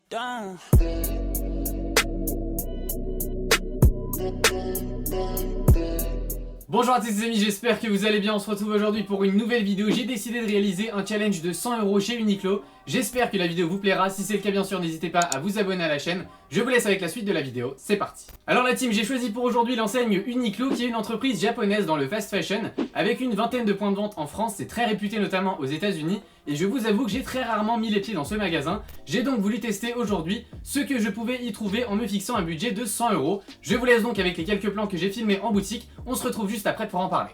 Down. Bonjour à tous les amis, j'espère que vous allez bien. On se retrouve aujourd'hui pour une nouvelle vidéo. J'ai décidé de réaliser un challenge de 100 € chez Uniqlo. J'espère que la vidéo vous plaira. Si c'est le cas, bien sûr, n'hésitez pas à vous abonner à la chaîne. Je vous laisse avec la suite de la vidéo. C'est parti. Alors la team, j'ai choisi pour aujourd'hui l'enseigne Uniqlo, qui est une entreprise japonaise dans le fast fashion avec une vingtaine de points de vente en France. C'est très réputé notamment aux États-Unis. Et je vous avoue que j'ai très rarement mis les pieds dans ce magasin. J'ai donc voulu tester aujourd'hui ce que je pouvais y trouver en me fixant un budget de 100 €. Je vous laisse donc avec les quelques plans que j'ai filmés en boutique. On se retrouve juste après pour en parler.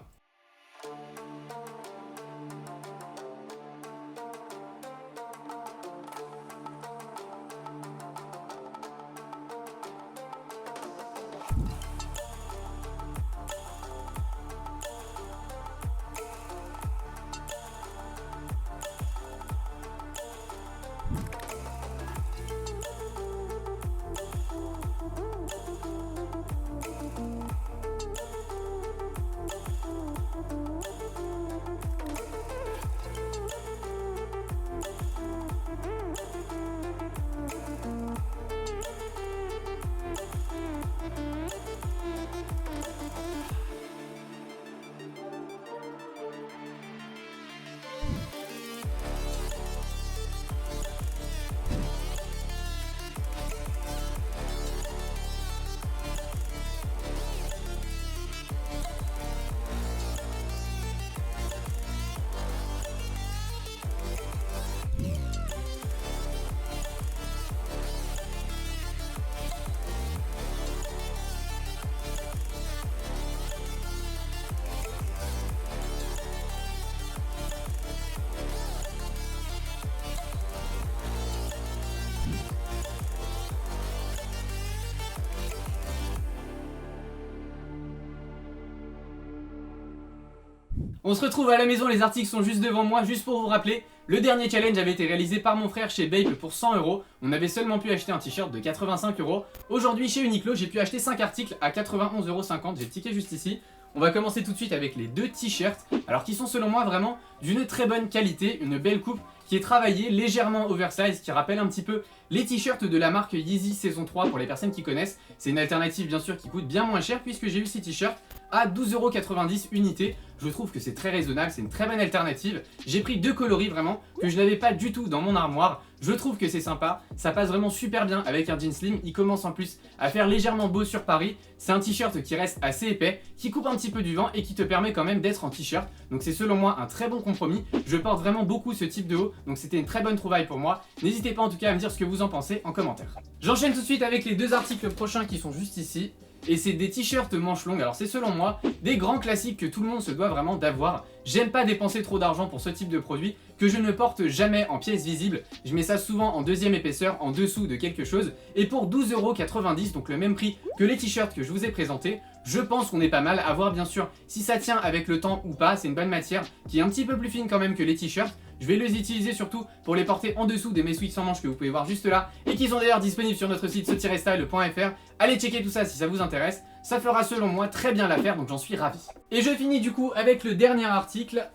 On se retrouve à la maison, les articles sont juste devant moi. Juste pour vous rappeler, le dernier challenge avait été réalisé par mon frère chez Bape pour 100 €. On avait seulement pu acheter un t-shirt de 85 €. Aujourd'hui chez Uniqlo, j'ai pu acheter 5 articles à 91,50 €. J'ai le ticket juste ici. On va commencer tout de suite avec les deux t-shirts, alors qui sont selon moi vraiment d'une très bonne qualité, une belle coupe qui est travaillée, légèrement oversize, qui rappelle un petit peu les t-shirts de la marque Yeezy saison 3 pour les personnes qui connaissent. C'est une alternative bien sûr qui coûte bien moins cher puisque j'ai eu ces t-shirts à 12,90 € unité. Je trouve que c'est très raisonnable, c'est une très bonne alternative. J'ai pris deux coloris vraiment que je n'avais pas du tout dans mon armoire. Je trouve que c'est sympa, ça passe vraiment super bien avec un jean slim. Il commence en plus à faire légèrement beau sur Paris. C'est un t-shirt qui reste assez épais, qui coupe un petit peu du vent et qui te permet quand même d'être en t-shirt. Donc c'est selon moi un très bon compromis. Je porte vraiment beaucoup ce type de haut, donc c'était une très bonne trouvaille pour moi. N'hésitez pas en tout cas à me dire ce que vous en pensez en commentaire. J'enchaîne tout de suite avec les deux articles prochains qui sont juste ici. Et c'est des t-shirts manches longues. Alors c'est selon moi des grands classiques que tout le monde se doit vraiment d'avoir. J'aime pas dépenser trop d'argent pour ce type de produit que je ne porte jamais en pièces visibles. Je mets ça souvent en deuxième épaisseur, en dessous de quelque chose. Et pour 12,90 €, donc le même prix que les t-shirts que je vous ai présentés, je pense qu'on est pas mal. À voir bien sûr si ça tient avec le temps ou pas. C'est une bonne matière qui est un petit peu plus fine quand même que les t-shirts. Je vais les utiliser surtout pour les porter en dessous des mes sweats sans manches que vous pouvez voir juste là et qui sont d'ailleurs disponibles sur notre site so-style.fr. Allez checker tout ça si ça vous intéresse. Ça fera selon moi très bien l'affaire, donc j'en suis ravi. Et je finis du coup avec le dernier article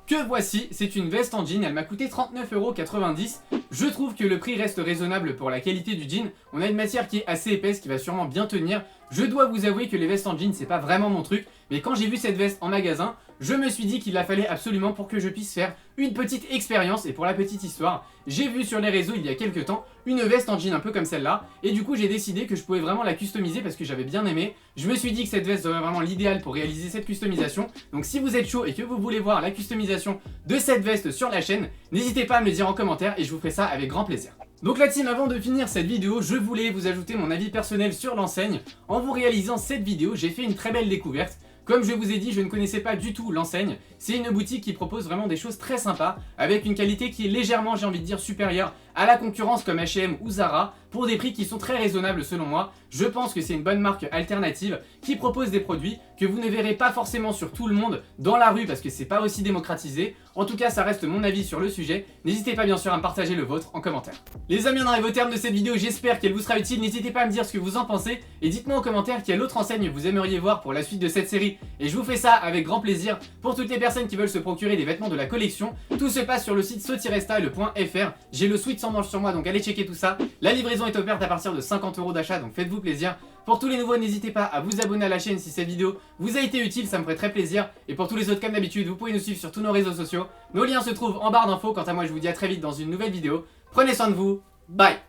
que voici. C'est une veste en jean, elle m'a coûté 39,90 €. Je trouve que le prix reste raisonnable pour la qualité du jean. On a une matière qui est assez épaisse, qui va sûrement bien tenir. Je dois vous avouer que les vestes en jean c'est pas vraiment mon truc, mais quand j'ai vu cette veste en magasin, je me suis dit qu'il la fallait absolument pour que je puisse faire une petite expérience. Et pour la petite histoire, j'ai vu sur les réseaux il y a quelques temps une veste en jean un peu comme celle-là, et du coup j'ai décidé que je pouvais vraiment la customiser parce que j'avais bien aimé. Je me suis dit que cette veste serait vraiment l'idéal pour réaliser cette customisation. Donc si vous êtes chaud et que vous voulez voir la customisation de cette veste sur la chaîne, n'hésitez pas à me le dire en commentaire et je vous ferai ça avec grand plaisir. Donc la team, avant de finir cette vidéo, je voulais vous ajouter mon avis personnel sur l'enseigne. En vous réalisant cette vidéo, j'ai fait une très belle découverte. Comme je vous ai dit, je ne connaissais pas du tout l'enseigne. C'est une boutique qui propose vraiment des choses très sympas, avec une qualité qui est légèrement, j'ai envie de dire, supérieure à la concurrence comme H&M ou Zara, pour des prix qui sont très raisonnables selon moi. Je pense que c'est une bonne marque alternative qui propose des produits que vous ne verrez pas forcément sur tout le monde dans la rue parce que c'est pas aussi démocratisé. En tout cas, ça reste mon avis sur le sujet. N'hésitez pas bien sûr à me partager le vôtre en commentaire. Les amis, on arrive au terme de cette vidéo, j'espère qu'elle vous sera utile. N'hésitez pas à me dire ce que vous en pensez et dites-moi en commentaire quelle autre enseigne vous aimeriez voir pour la suite de cette série. Et je vous fais ça avec grand plaisir pour toutes les personnes qui veulent se procurer des vêtements de la collection. Tout se passe sur le site so-style.fr. J'ai le sweat sans 200 manches sur moi, donc allez checker tout ça. La livraison est offerte à partir de 50 € d'achat, donc faites-vous plaisir. Pour tous les nouveaux, n'hésitez pas à vous abonner à la chaîne si cette vidéo vous a été utile, ça me ferait très plaisir. Et pour tous les autres, comme d'habitude, vous pouvez nous suivre sur tous nos réseaux sociaux. Nos liens se trouvent en barre d'infos. Quant à moi, je vous dis à très vite dans une nouvelle vidéo. Prenez soin de vous, bye.